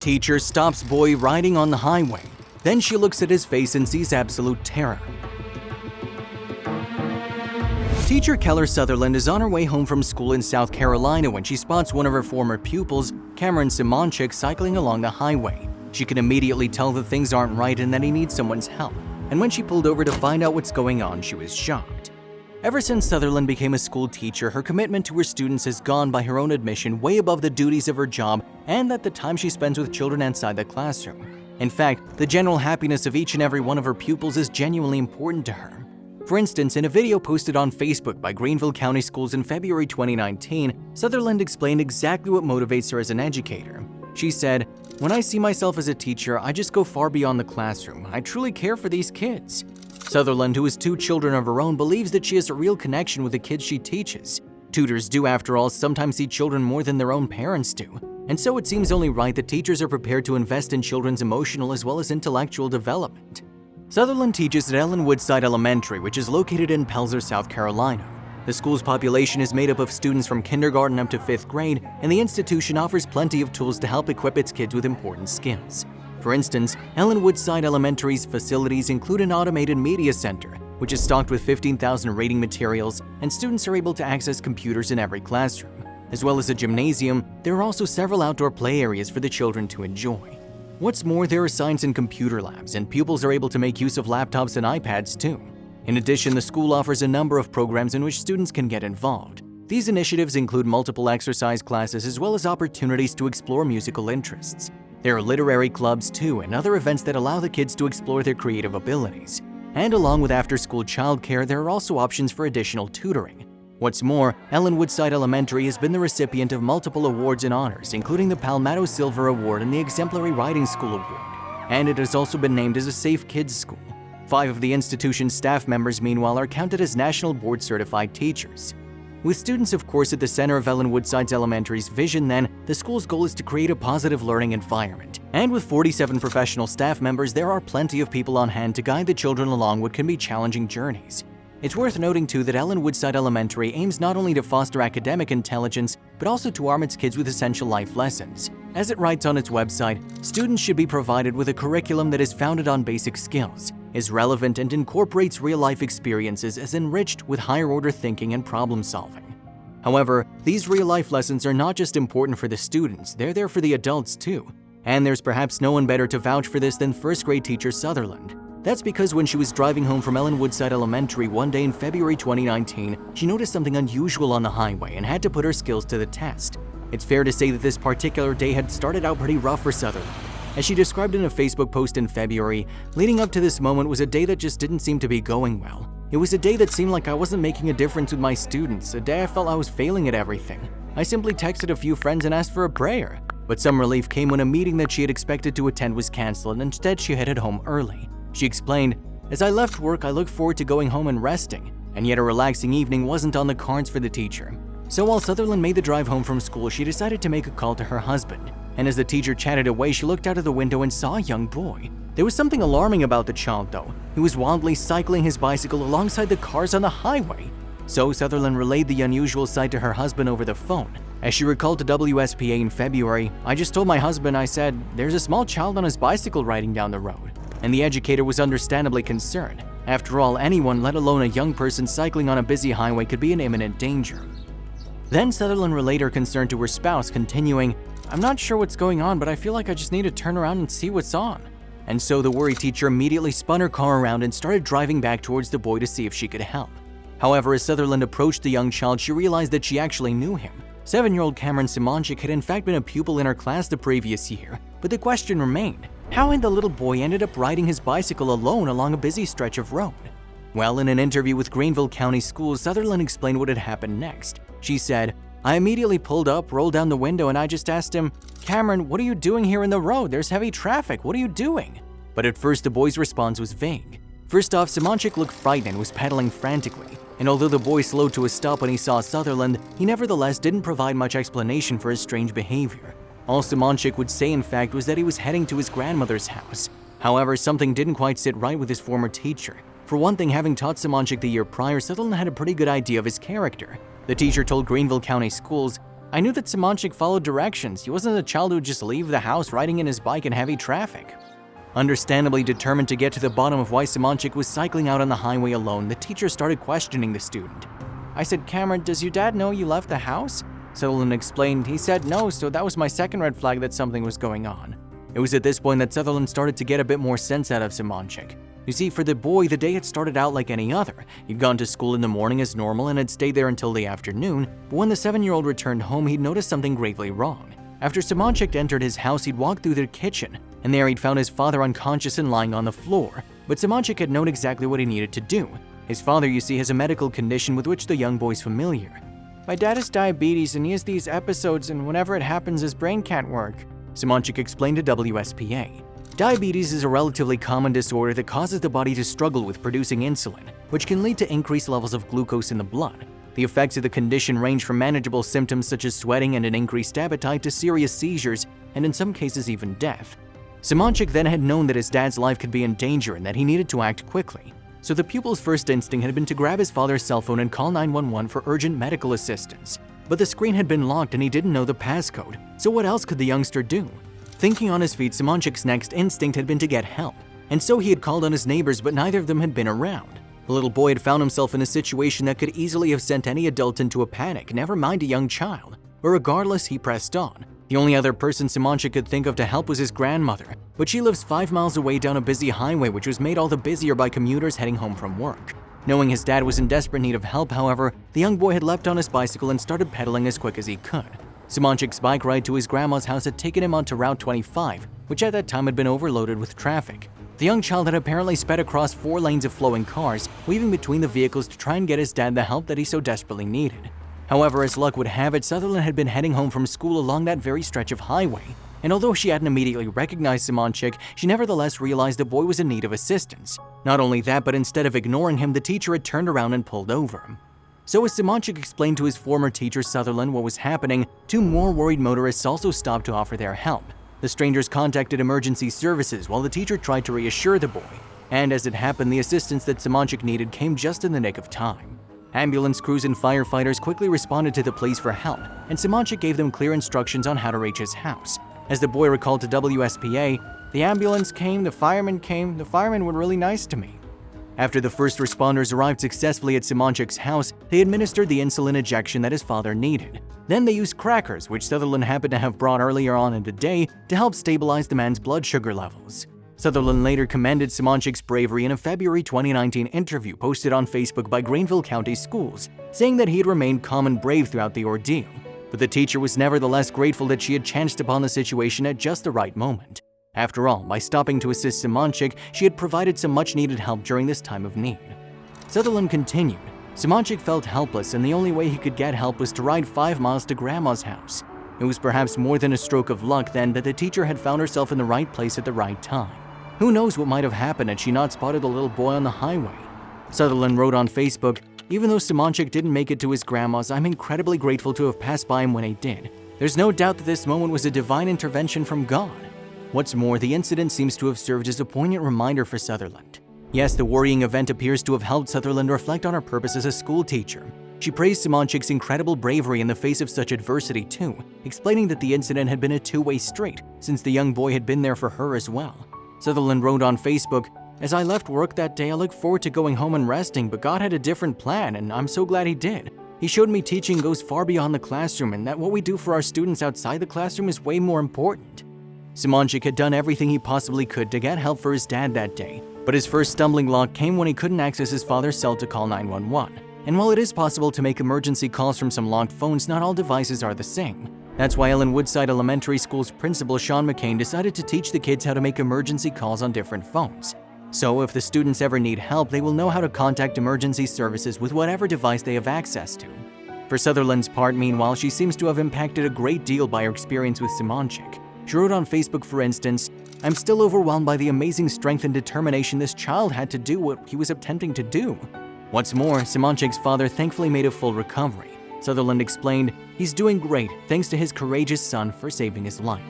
Teacher stops boy riding on the highway. Then she looks at his face and sees absolute terror. Teacher Keller Sutherland is on her way home from school in South Carolina when she spots one of her former pupils, Cameron Simonchik, cycling along the highway. She can immediately tell that things aren't right and that he needs someone's help. And when she pulled over to find out what's going on, she was shocked. Ever since Sutherland became a school teacher, her commitment to her students has gone, by her own admission, way above the duties of her job and the time she spends with children outside the classroom. In fact, the general happiness of each and every one of her pupils is genuinely important to her. For instance, in a video posted on Facebook by Greenville County Schools in February 2019, Sutherland explained exactly what motivates her as an educator. She said, "When I see myself as a teacher, I just go far beyond the classroom. I truly care for these kids." Sutherland, who has 2 children of her own, believes that she has a real connection with the kids she teaches. Tutors do, after all, sometimes see children more than their own parents do. And so it seems only right that teachers are prepared to invest in children's emotional as well as intellectual development. Sutherland teaches at Ellen Woodside Elementary, which is located in Pelzer, South Carolina. The school's population is made up of students from kindergarten up to 5th grade, and the institution offers plenty of tools to help equip its kids with important skills. For instance, Ellen Woodside Elementary's facilities include an automated media center, which is stocked with 15,000 reading materials, and students are able to access computers in every classroom. As well as a gymnasium, there are also several outdoor play areas for the children to enjoy. What's more, there are science and computer labs, and pupils are able to make use of laptops and iPads too. In addition, the school offers a number of programs in which students can get involved. These initiatives include multiple exercise classes as well as opportunities to explore musical interests. There are literary clubs too, and other events that allow the kids to explore their creative abilities. And along with after-school childcare, there are also options for additional tutoring. What's more, Ellen Woodside Elementary has been the recipient of multiple awards and honors, including the Palmetto Silver Award and the Exemplary Writing School Award. And it has also been named as a Safe Kids School. 5 of the institution's staff members, meanwhile, are counted as National Board Certified teachers. With students, of course, at the center of Ellen Woodside Elementary's vision, then, the school's goal is to create a positive learning environment. And with 47 professional staff members, there are plenty of people on hand to guide the children along what can be challenging journeys. It's worth noting too that Ellen Woodside Elementary aims not only to foster academic intelligence, but also to arm its kids with essential life lessons. As it writes on its website, students should be provided with a curriculum that is founded on basic skills, is relevant, and incorporates real-life experiences as enriched with higher-order thinking and problem-solving. However, these real-life lessons are not just important for the students, they're there for the adults too. And there's perhaps no one better to vouch for this than first-grade teacher Sutherland. That's because when she was driving home from Ellen Woodside Elementary one day in February 2019, she noticed something unusual on the highway and had to put her skills to the test. It's fair to say that this particular day had started out pretty rough for Sutherland. As she described in a Facebook post in February, leading up to this moment was a day that just didn't seem to be going well. It was a day that seemed like I wasn't making a difference with my students, a day I felt I was failing at everything. I simply texted a few friends and asked for a prayer. But some relief came when a meeting that she had expected to attend was canceled and instead she headed home early. She explained, "As I left work, I looked forward to going home and resting, and yet a relaxing evening wasn't on the cards for the teacher." So while Sutherland made the drive home from school, she decided to make a call to her husband. And as the teacher chatted away, she looked out of the window and saw a young boy. There was something alarming about the child though. He was wildly cycling his bicycle alongside the cars on the highway. So Sutherland relayed the unusual sight to her husband over the phone. As she recalled to WSPA in February, "I just told my husband, I said, there's a small child on his bicycle riding down the road." And the educator was understandably concerned. After all, anyone, let alone a young person cycling on a busy highway, could be in imminent danger. Then Sutherland relayed her concern to her spouse, continuing, "I'm not sure what's going on, but I feel like I just need to turn around and see what's on." And so the worried teacher immediately spun her car around and started driving back towards the boy to see if she could help. However, as Sutherland approached the young child, she realized that she actually knew him. 7-year-old Cameron Simonchik had in fact been a pupil in her class the previous year, but the question remained, how had the little boy ended up riding his bicycle alone along a busy stretch of road? Well, in an interview with Greenville County Schools, Sutherland explained what had happened next. She said, "I immediately pulled up, rolled down the window, and I just asked him, 'Cameron, what are you doing here in the road? There's heavy traffic. What are you doing?' But at first, the boy's response was vague. First off, Simonchik looked frightened and was pedaling frantically. And although the boy slowed to a stop when he saw Sutherland, he nevertheless didn't provide much explanation for his strange behavior. All Simonchik would say, in fact, was that he was heading to his grandmother's house. However, something didn't quite sit right with his former teacher. For one thing, having taught Simonchik the year prior, Sutherland had a pretty good idea of his character. The teacher told Greenville County Schools, I knew that Simonchik followed directions. He wasn't a child who would just leave the house riding in his bike in heavy traffic. Understandably determined to get to the bottom of why Simonchik was cycling out on the highway alone, the teacher started questioning the student. I said, Cameron, does your dad know you left the house? Sutherland explained. He said no, so that was my second red flag that something was going on. It was at this point that Sutherland started to get a bit more sense out of Simonchik. You see, for the boy, the day had started out like any other. He'd gone to school in the morning as normal and had stayed there until the afternoon, but when the 7-year-old returned home, he'd noticed something gravely wrong. After Simonchik entered his house, he'd walked through the kitchen, and there he'd found his father unconscious and lying on the floor. But Simonchik had known exactly what he needed to do. His father, you see, has a medical condition with which the young boy's familiar. My dad has diabetes and he has these episodes, and whenever it happens, his brain can't work, Simonchik explained to WSPA. Diabetes is a relatively common disorder that causes the body to struggle with producing insulin, which can lead to increased levels of glucose in the blood. The effects of the condition range from manageable symptoms such as sweating and an increased appetite to serious seizures, and in some cases even death. Simonchik then had known that his dad's life could be in danger and that he needed to act quickly. So the pupil's first instinct had been to grab his father's cell phone and call 911 for urgent medical assistance. But the screen had been locked and he didn't know the passcode, so what else could the youngster do? Thinking on his feet, Simonchik's next instinct had been to get help, and so he had called on his neighbors, but neither of them had been around. The little boy had found himself in a situation that could easily have sent any adult into a panic, never mind a young child. But regardless, he pressed on. The only other person Simonchik could think of to help was his grandmother, but she lives 5 miles away down a busy highway which was made all the busier by commuters heading home from work. Knowing his dad was in desperate need of help, however, the young boy had leapt on his bicycle and started pedaling as quick as he could. Simonchik's bike ride to his grandma's house had taken him onto Route 25, which at that time had been overloaded with traffic. The young child had apparently sped across 4 lanes of flowing cars, weaving between the vehicles to try and get his dad the help that he so desperately needed. However, as luck would have it, Sutherland had been heading home from school along that very stretch of highway, and although she hadn't immediately recognized Simonchik, she nevertheless realized the boy was in need of assistance. Not only that, but instead of ignoring him, the teacher had turned around and pulled over him. So as Simonchik explained to his former teacher Sutherland what was happening, 2 more worried motorists also stopped to offer their help. The strangers contacted emergency services while the teacher tried to reassure the boy, and as it happened, the assistance that Simonchik needed came just in the nick of time. Ambulance crews and firefighters quickly responded to the police for help, and Simonchik gave them clear instructions on how to reach his house. As the boy recalled to WSPA, the ambulance came, the firemen were really nice to me. After the first responders arrived successfully at Simonchik's house, they administered the insulin injection that his father needed. Then they used crackers, which Sutherland happened to have brought earlier on in the day, to help stabilize the man's blood sugar levels. Sutherland later commended Simonchik's bravery in a February 2019 interview posted on Facebook by Greenville County Schools, saying that he had remained calm and brave throughout the ordeal. But the teacher was nevertheless grateful that she had chanced upon the situation at just the right moment. After all, by stopping to assist Simonchik, she had provided some much-needed help during this time of need. Sutherland continued, Simonchik felt helpless and the only way he could get help was to ride 5 miles to Grandma's house. It was perhaps more than a stroke of luck then that the teacher had found herself in the right place at the right time. Who knows what might have happened had she not spotted the little boy on the highway. Sutherland wrote on Facebook, even though Simonchik didn't make it to his grandma's, I'm incredibly grateful to have passed by him when he did. There's no doubt that this moment was a divine intervention from God. What's more, the incident seems to have served as a poignant reminder for Sutherland. Yes, the worrying event appears to have helped Sutherland reflect on her purpose as a school teacher. She praised Simonchik's incredible bravery in the face of such adversity too, explaining that the incident had been a two-way street since the young boy had been there for her as well. Sutherland wrote on Facebook, as I left work that day, I looked forward to going home and resting, but God had a different plan, and I'm so glad He did. He showed me teaching goes far beyond the classroom and that what we do for our students outside the classroom is way more important. Simonchik had done everything he possibly could to get help for his dad that day, but his first stumbling block came when he couldn't access his father's cell to call 911. And while it is possible to make emergency calls from some locked phones, not all devices are the same. That's why Ellen Woodside Elementary School's principal Sean McCain decided to teach the kids how to make emergency calls on different phones. So if the students ever need help, they will know how to contact emergency services with whatever device they have access to. For Sutherland's part, meanwhile, she seems to have impacted a great deal by her experience with Simonchik. She wrote on Facebook, for instance, I'm still overwhelmed by the amazing strength and determination this child had to do what he was attempting to do. What's more, Simonchik's father thankfully made a full recovery. Sutherland explained, he's doing great thanks to his courageous son for saving his life.